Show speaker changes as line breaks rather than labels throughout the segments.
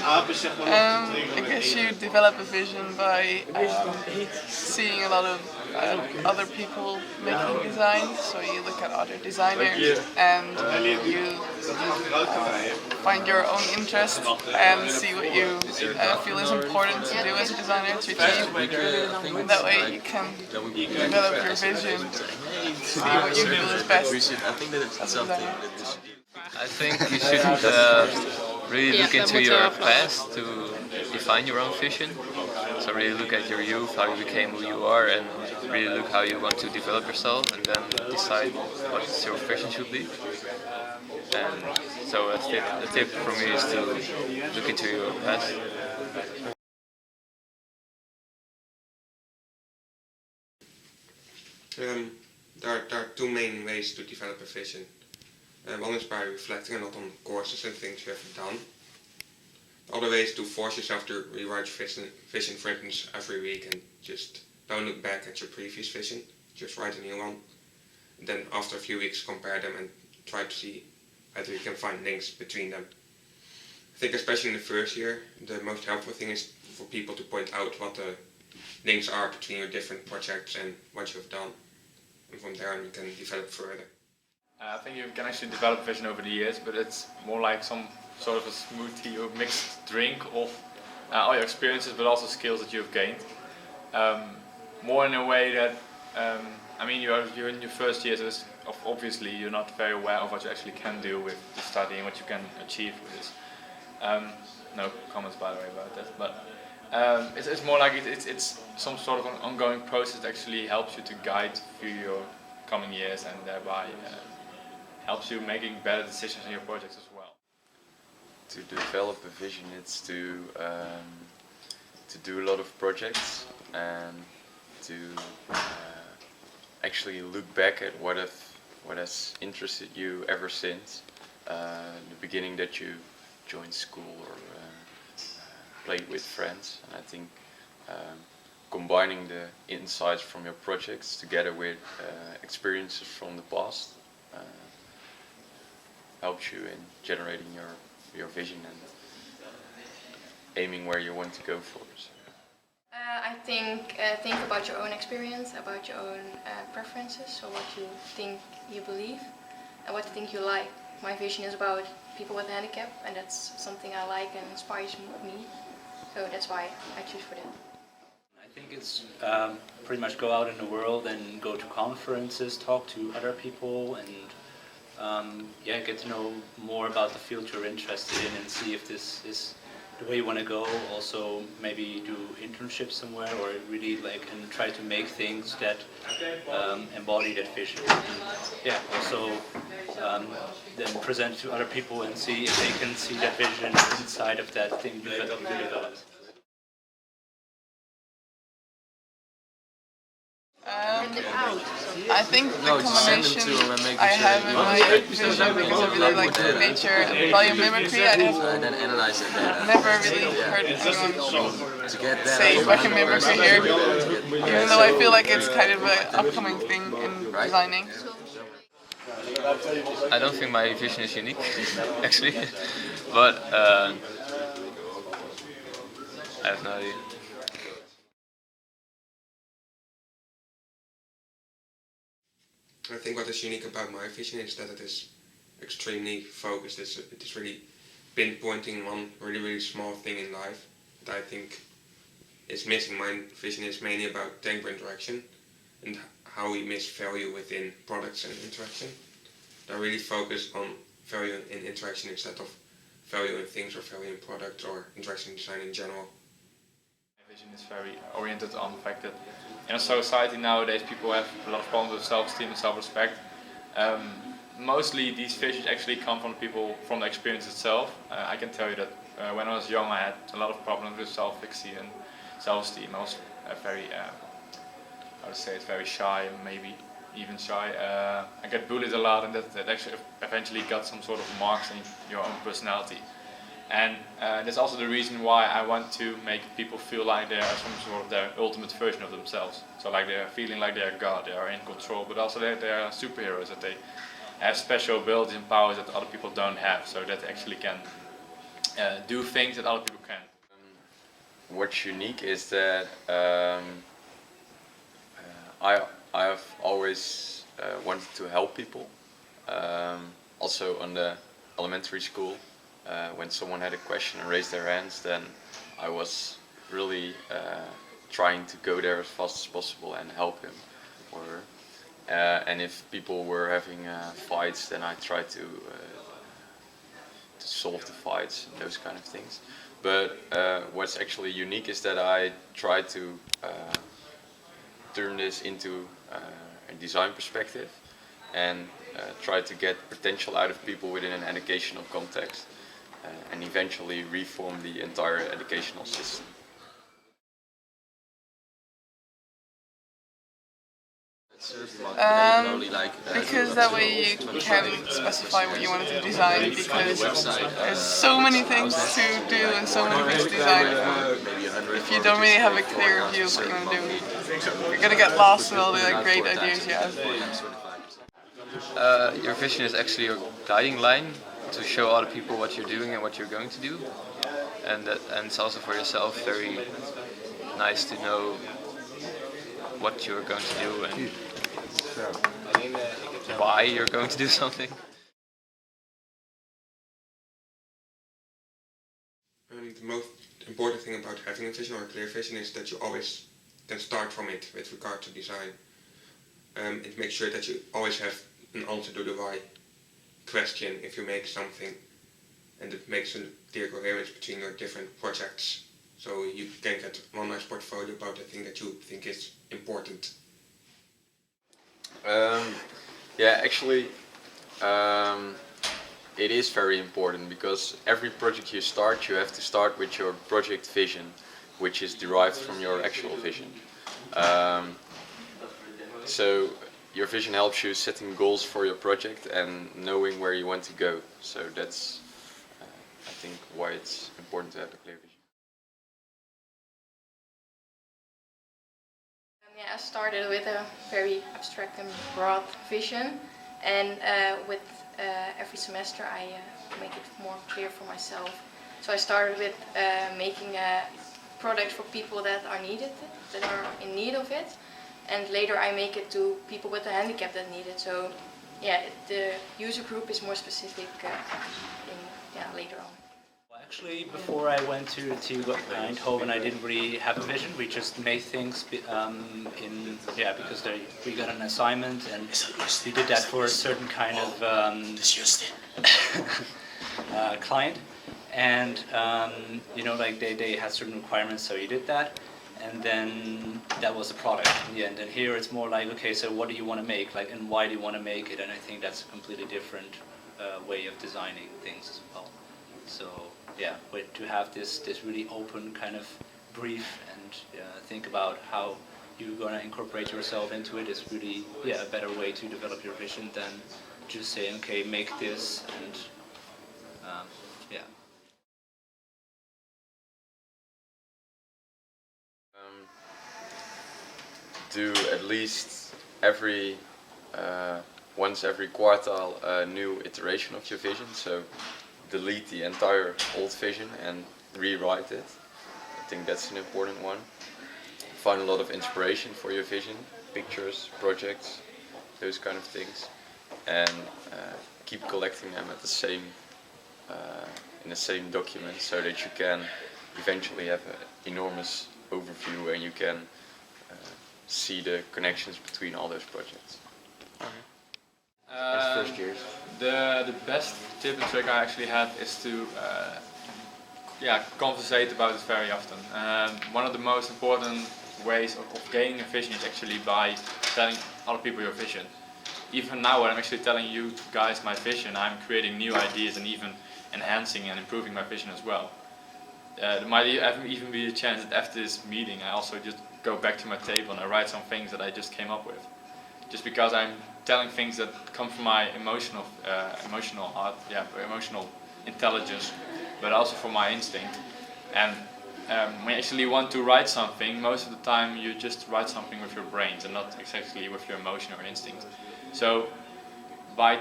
I guess you develop a vision by seeing a lot of other people making designs. So you look at other designers and you find your own interest and see what you feel is important to do as a designer to achieve. And that way you can develop your vision, see what you feel is best as a designer.
I think you should really look into your past to define your own vision. So really look at your youth, how you became who you are, and really look how you want to develop yourself, and then decide what your vision should be. And so a tip for me is to look into your past.
There are two main ways to develop a vision. One is by reflecting a lot on courses and things you have done. The other way is to force yourself to rewrite your vision, for instance, every week, and just don't look back at your previous vision, just write a new one. And then after a few weeks compare them and try to see whether you can find links between them. I think especially in the first year, the most helpful thing is for people to point out what the links are between your different projects and what you have done. And from there on you can develop further.
I think you can actually develop vision over the years, but it's more like some sort of a smoothie or mixed drink of all your experiences, but also skills that you've gained. More in a way that, I mean, you're in your first year, so obviously you're not very aware of what you actually can do with the study and what you can achieve with this. No comments, by the way, about that. But it's more like it's some sort of an ongoing process that actually helps you to guide through your coming years, and thereby helps you making better decisions in your projects as well.
To develop a vision, it's to do a lot of projects and to actually look back at what has interested you ever since the beginning that you joined school or played with friends. And I think combining the insights from your projects together with experiences from the past helps you in generating your vision and aiming where you want to go for. So.
I think about your own experience, about your own preferences, so what you think you believe and what you think you like. My vision is about people with a handicap, and that's something I like and inspires me, so that's why I choose for that.
I think it's pretty much go out in the world and go to conferences, talk to other people, and get to know more about the field you're interested in and see if this is the way you want to go. Also maybe do internships somewhere, or really and try to make things that embody that vision. And, also then present to other people and see if they can see that vision inside of that thing that you developed.
I think the combination I have in my vision, because I really like nature and volume mimicry, I have never really heard anyone say volume mimicry here, even though I feel like it's kind of an upcoming thing in designing.
I don't think my vision is unique, actually, but I have no idea.
I think what is unique about my vision is that it is extremely focused. It is really pinpointing one really small thing in life that I think is missing. My vision is mainly about temper interaction and how we miss value within products and interaction. I really focus on value in interaction instead of value in things or value in products or interaction design in general.
My vision is very oriented on the fact that in a society nowadays people have a lot of problems with self-esteem and self-respect. Mostly these visions actually come from people from the experience itself. I can tell you that when I was young I had a lot of problems with self-esteem and self-esteem. I was very, I would say it's very shy, maybe even shy. I get bullied a lot, and that actually eventually got some sort of marks in your own personality. And that's also the reason why I want to make people feel like they are some sort of their ultimate version of themselves. So like they are feeling like they are God, they are in control, but also they are superheroes, that they have special abilities and powers that other people don't have, so that they actually can do things that other people can't.
What's unique is that I have always wanted to help people. Also on the elementary school, when someone had a question and raised their hands, then I was really trying to go there as fast as possible and help him or her. And if people were having fights, then I tried to solve the fights and those kind of things. But what's actually unique is that I try to turn this into a design perspective and try to get potential out of people within an educational context and eventually reform the entire educational system.
Because that way you can specify what you want to design, because there's so many things to do and so many things to design. If you don't really have a clear view of what you want to do, you're gonna get lost in all the great ideas you have.
Your vision is actually your guiding line to show other people what you're doing and what you're going to do, and it's also for yourself very nice to know what you're going to do and why you're going to do something.
The most important thing about having a vision or a clear vision is that you always can start from it with regard to design. It makes sure that you always have an answer to the why question if you make something, and it makes a clear coherence between your different projects, so you can get one nice portfolio about the thing that you think is important.
Yeah, actually, it is very important, because every project you start, you have to start with your project vision, which is derived from your actual vision. So your vision helps you setting goals for your project and knowing where you want to go. So that's, I think, why it's important to have a clear vision.
Yeah, I started with a very abstract and broad vision, and with every semester I make it more clear for myself. So I started with making a product for people that are in need of it, and later I make it to people with a handicap that need it. So yeah, the user group is more specific later on.
Well, actually, before I went to Eindhoven, I didn't really have a vision. We just made things because we got an assignment, and we did that for a certain kind of client, and like they had certain requirements, so you did that, and then that was the product in the end. And here it's more like, okay, so what do you want to make, like, and why do you want to make it? And I think that's a completely different way of designing things as well. So yeah, to have this really open kind of brief and think about how you're going to incorporate yourself into it is really a better way to develop your vision than just saying, okay, make this, and
Do at least once every quarter a new iteration of your vision. So delete the entire old vision and rewrite it. I think that's an important one. Find a lot of inspiration for your vision, pictures, projects, those kind of things, and keep collecting them at the same in the same document, so that you can eventually have an enormous overview and you can see the connections between all those projects.
First years. The best tip and trick I actually had is to conversate about it very often. One of the most important ways of gaining a vision is actually by telling other people your vision. Even now, when I'm actually telling you guys my vision, I'm creating new ideas and even enhancing and improving my vision as well. There might even be a chance that after this meeting I also just go back to my table and I write some things that I just came up with. Just because I'm telling things that come from my emotional intelligence, but also from my instinct. And when you actually want to write something, most of the time you just write something with your brains and not exactly with your emotion or instinct. So by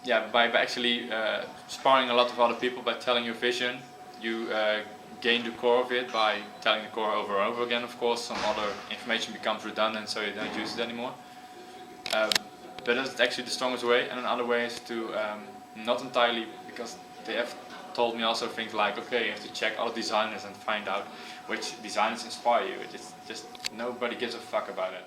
actually sparring a lot of other people, by telling your vision, you gain the core of it by telling the core over and over again. Of course, some other information becomes redundant, so you don't use it anymore. But that's actually the strongest way. And another way is to not entirely, because they have told me also things like, okay, you have to check other designers and find out which designers inspire you. It's just nobody gives a fuck about it.